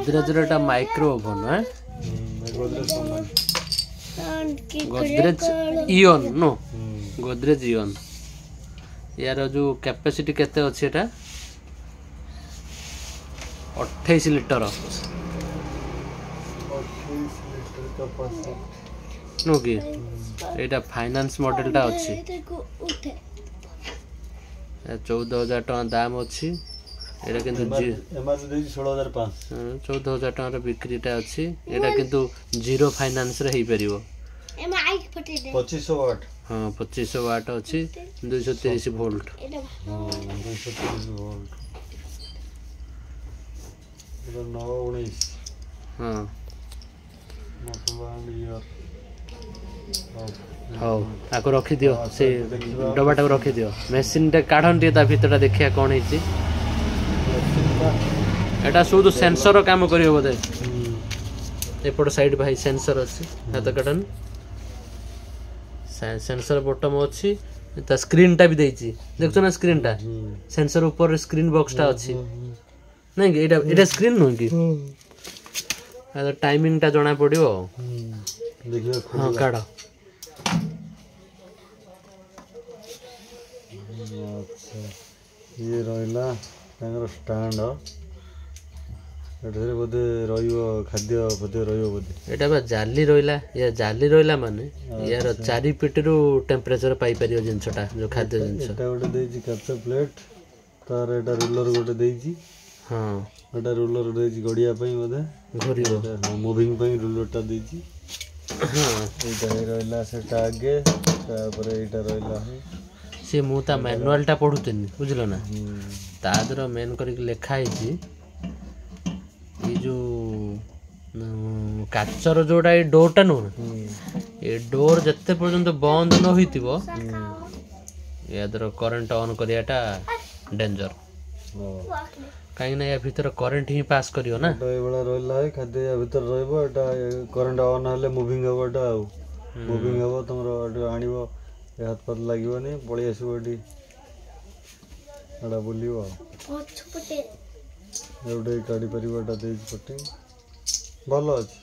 गोदरेज रे micro oven है Godrej Eon no Godrej Eon यार जो कैपेसिटी केते अछि एटा 28 लिटर नो कि एटा फाइनेंस मॉडल टा अछि 14,000 टका दाम अछि एटा किंतु एमआरपी देई 16,500 14,000 टका बिक्रीटा अछि एटा किंतु जीरो फाइनेंस रे हेई परिबो 2500 वाट हां 2500 वाट अछि 230 वोल्ट हां 230 वोल्ट एटा 919 हां मतलब यार हां आको रखि दियो से डबाटा रखि दियो मशीन टे काढन टे ता भीतरटा देखिया कोन हेची एटा शुद्ध सेंसर काम करियो बदे एपट साइड भाई सेंसर अछि हाथ काटन सेंसर बॉटम अछि ता स्क्रीन टा भी देइची देखछो ना स्क्रीन टा सेंसर ऊपर स्क्रीन बॉक्स टा अछि नहीं एटा एटा स्क्रीन नो कि आ टाइमिंग टा जणा पडियो देखियो हां काढ अच्छा ये रहिला तांगर स्टैंड एठरे बोधे रहियो खाद्य बोधे रहियो बोधे एटा बा जाली रहिला या जाली रहिला माने यार 4 फीट रो टेंपरेचर पाई परियो जिंसटा जो खाद्य जिंस एटा गोटे देजी कैप्चर प्लेट तार एटा रूलर गोटे देजी हां एटा रूलर देजी गडिया पई बोधे घोरियो मूविंग पई रूलर टा देजी हां एटा रहिला सेटा आगे तापर एटा रहिला है से मुता मैनुअल टा पढुतनी बुझलो ना तादर मेन करी लेखा है ये जो काचर जोड़ा ये डोर टा नो ये डोर जत्ते पर्यंत बंद न होइतिबो यादर करंट ऑन करियाटा डेंजर काई ना या भीतर करंट ही पास करियो ना एटा एबला रहला है खाद्य या भीतर रहबो एटा करंट ऑन हले मूविंग हबोटा मूविंग हबो तमरो आनिबो हाथ पर लागिबो नै पळी आसीबो एटी एटा बोलिबो पछपटे एवडे काडी परिवाटा देज पट्टी भलो अछि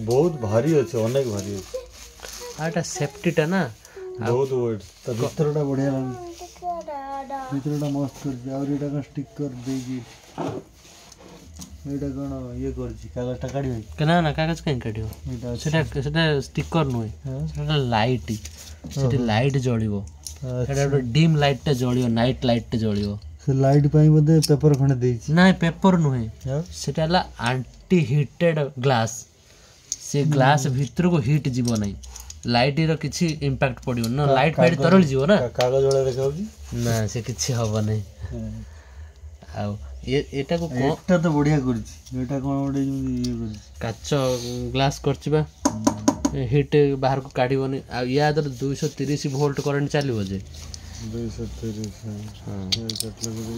बहुत भारी अछि अनेक भारी अछि आटा सेफ्टी टा ना बहुत वेट त भीतरटा बढ़िया लाग भीतरटा मस्त कर और एटा का स्टिकर देजी एटा कोन ये करछि कागज टा काडी केना ना कागज काई काडियो एटा सेटा स्टिकर नुय सेटा लाइट सेटी लाइट जळिबो सेटा डिम लाइट टा जळियो नाइट लाइट टा जळियो से लाइट पई बदे पेपर खणे देछि ना पेपर नुय सेटा ला एंटी हीटेड ग्लास से ग्लास भीतर को हीट जीवो नै लाइट रो किछि इंपैक्ट पडियो ना लाइट फाइट तरल जीवो ना कागज वाला देखाउजी ना से किछि हबो नै आ ये एटा को एटा तो बढ़िया करछि एटा कोन ओडे ये करछि काच ग्लास करछि बा हीट बाहर को काढिबो नै आ या दर 230 वोल्ट करंट चालिबो जे 230 हां कट लगे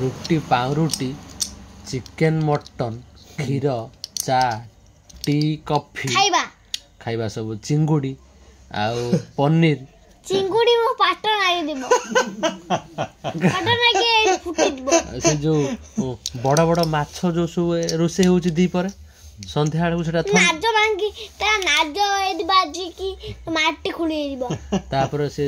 रुटी पाउरुटी चिकन मटन खीर चा टी कॉफी खाइबा सब चिंगुडी आ पनीर चिंगुडी मो पाट नाइ देबो पाट नाइ के फुटी देबो से जो बड़ा बड़ा माछो जो सु रोसे होची दी पर संध्या आडू सेटा नाजो भांगी ता नाजो एदी बाजी की माटी खुली दिबो तापर से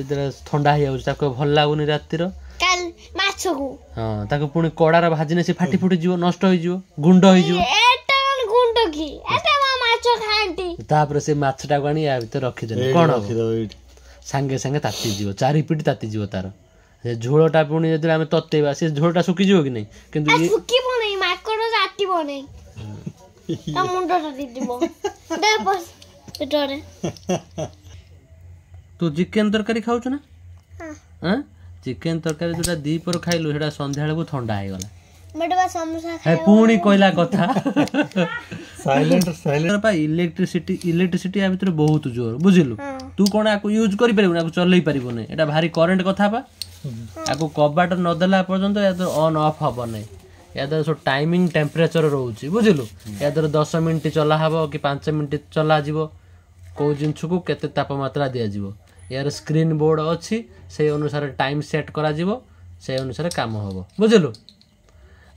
ठंडा हो जाउ ताको भल लागुनी राती रो काल माछो को हां ताको पुनी कोडारा भाजिने से फाटी फुटी जीवो नष्ट होई जीवो गुंड होई जीवो एटा गुंड की एटा माछो खांती तापर से माछटा गानी आ भीतर रखि देने कोन रखि दो संगे संगे ताती जीवो 4 फीट ताती जीवो तार से झोळटा पुनी जदि हम तत्तेबा से झोळटा सुकी जीवो कि नै किंतु ये सुकी बनै माकड़ जाती बनै ता मुंडो दी दिबो दे बस पेटरे तू चिकन तरकारी खाउ छ ना हां हां चिकन तरकारी जोटा दी पर खाइलु हेडा संध्या बेलू ठंडा हे गला मेडवा समोसा है पूणी कोइला कथा साइलेंट पा इलेक्ट्रिसिटी आ भीतर बहुत जोर बुझिलु तू कोन आको यूज करि परिबो ना आको चलई परिबो नै एटा भारी करंट कथा पा आको कबाट न देला पर्यंत या तो ऑन ऑफ हबो नै या तो टाइमिंग टेम्परेचर रहउची बुझिलु या तो 10 मिनिट चला हबो कि 5 मिनिट चला जीवो को जिंस को केते तापमात्रा दिया जीवो यार स्क्रीन बोर्ड अछि से अनुसार टाइम सेट करा जीवो से अनुसार काम हबो बुझिलु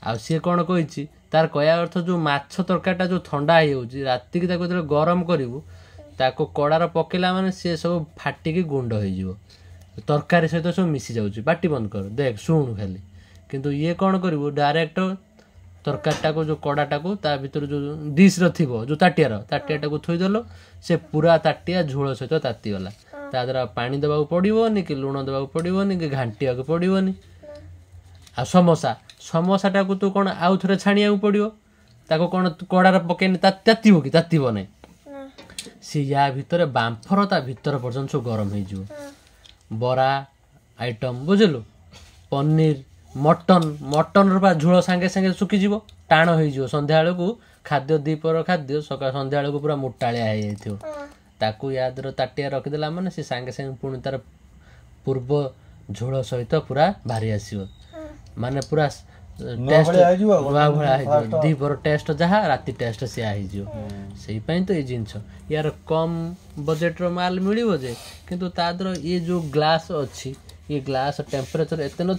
आ से कोन कहिछि ତାର କହିବା ଅର୍ଥ ଯେଉଁ ମାଛ ତରକାରୀଟା ଯେଉଁ ଥଣ୍ଡା ହେଇଯାଉଛି ରାତିକି ତାକୁ ଯେତେବେଳେ ଗରମ କରିବୁ ତାକୁ କଡ଼ାର ପକେଇଲା ମାନେ ସିଏ ସବୁ ଫାଟିକି ଗୁଣ୍ଡ ହେଇଯିବ, ତରକାରୀ ସହିତ ସବୁ ମିଶି ଯାଉଛି। ପାଟି ବନ୍ଦ କର, ଦେଖ ଶୁଣୁ ଖାଲି। କିନ୍ତୁ ଇଏ କ'ଣ କରିବୁ ଡାଇରେକ୍ଟ ତରକାରୀଟାକୁ ଯେଉଁ କଡ଼ାଟାକୁ ତା ଭିତରେ ଯେଉଁ ଡିସ୍ର ଥିବ ଯେଉଁ ତାଟିଆଟାକୁ ଥୋଇଦେଲ, ସେ ପୁରା ତାଟିଆ ଝୋଳ ସହିତ ତାତିଗଲା। ତା ଦ୍ୱାରା ପାଣି ଦେବାକୁ ପଡ଼ିବନି କି ଲୁଣ ଦେବାକୁ ପଡ଼ିବନି କି ଘାଣ୍ଟିବାକୁ ପଡ଼ିବନି। ଆଉ ସମୋସାଟାକୁ ତୁ କ'ଣ ଆଉ ଥରେ ଛାଣିବାକୁ ପଡ଼ିବ, ତାକୁ କ'ଣ କଡ଼ାରେ ପକେଇନି ତାତିବ କି? ତାତିବ ନାହିଁ। ସେ ୟା ଭିତରେ ବାମ୍ଫର ତା ଭିତର ପର୍ଯ୍ୟନ୍ତ ସବୁ ଗରମ ହେଇଯିବ। ବରା ଆଇଟମ୍ ବୁଝିଲୁ, ପନିର, ମଟନର ବା ଝୋଳ ସାଙ୍ଗେ ସାଙ୍ଗେ ଶୁଖିଯିବ, ଟାଣ ହେଇଯିବ। ସନ୍ଧ୍ୟାବେଳକୁ ଖାଦ୍ୟ ଦ୍ୱିପହର ଖାଦ୍ୟ ସନ୍ଧ୍ୟାବେଳକୁ ପୁରା ମୋଟାଳିଆ ହେଇଯାଇଥିବ। ତାକୁ ୟା ଦେହରେ ତାଟିଆ ରଖିଦେଲା ମାନେ ସେ ସାଙ୍ଗେ ସାଙ୍ଗେ ପୁଣି ତାର ପୂର୍ବ ଝୋଳ ସହିତ ପୁରା ବାହାରି ଆସିବ। ମାନେ ପୁରା ଟେଷ୍ଟ ନୂଆ ଭଳିଆ ହେଇଯିବ। ଦ୍ୱିପହର ଟେଷ୍ଟ ଯାହା ରାତି ଟେଷ୍ଟ ସେୟା ହେଇଯିବ। ସେଇପାଇଁ ତ ଏଇ ଜିନିଷ ୟାର କମ୍ ବଜେଟ୍ର ମାଲ ମିଳିବ ଯେ, କିନ୍ତୁ ତା ଦେହର ଇଏ ଯେଉଁ ଗ୍ଲାସ୍ ଅଛି, ये ग्लास टेम्परेचर एत ना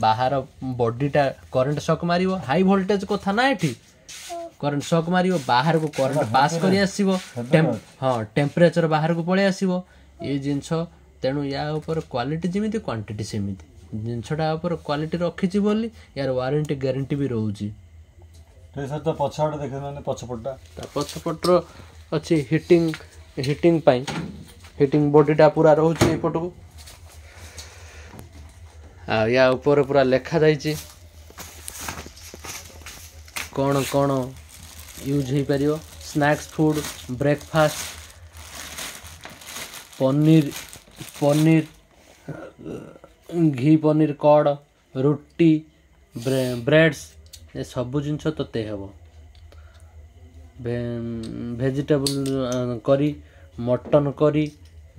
बाहर बॉडीटा करेन्ट शॉक मारिबो हाई वोल्टेज कथा ना एठी करेन्ट शॉक मारिबो बाहर को करेन्ट पास करी आसीबो हाँ टेम्परेचर बाहर को पळे आसीबो ये जिंस तेणु या ऊपर क्वालिटी जिमिति क्वांटिटी सेमिति जिनसटा ऊपर क्वालिटी रखिछि बोली यार वारंटी ग्यारंटी भी रहउछि ते सत पछाड देखे माने पछपटटा पछपटर अछि हिटिंग पाई हिटिंग बॉडीटा पूरा रहउछि एपटको आ या ऊपर पूरा लेखा जाइछि कौन कौन यूज हो पारियो snacks food breakfast paneer paneer घी पनीर कड़ रुटी ब्रेड्स ये सब जिनस तोते हेब vegetable curry mutton curry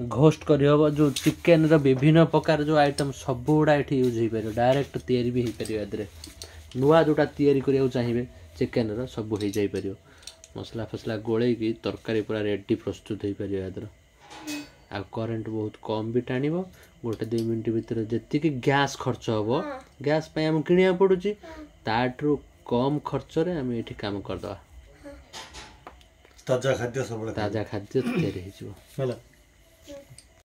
ghost करी हम जो चिकेन विभिन्न प्रकार जो आइटम सब गुड़ा ये यूज हो पार डायरेक्ट तैयारी भी हो पार नुआ जोटा तैयारी करिया चाहिए चिकेन सब हो जापर मसला फसला गोले तरकारी पूरा रेडी प्रस्तुत हो पार याद आ करेन्ट बहुत कम भी टाण गोटे 2 मिनट भितर जी गैस खर्च हम गैस आम किणा पड़ुची ताठू कम खर्च आम ये काम करदे ताजा खाद्य सब ताजा खाद्य तैयारी हो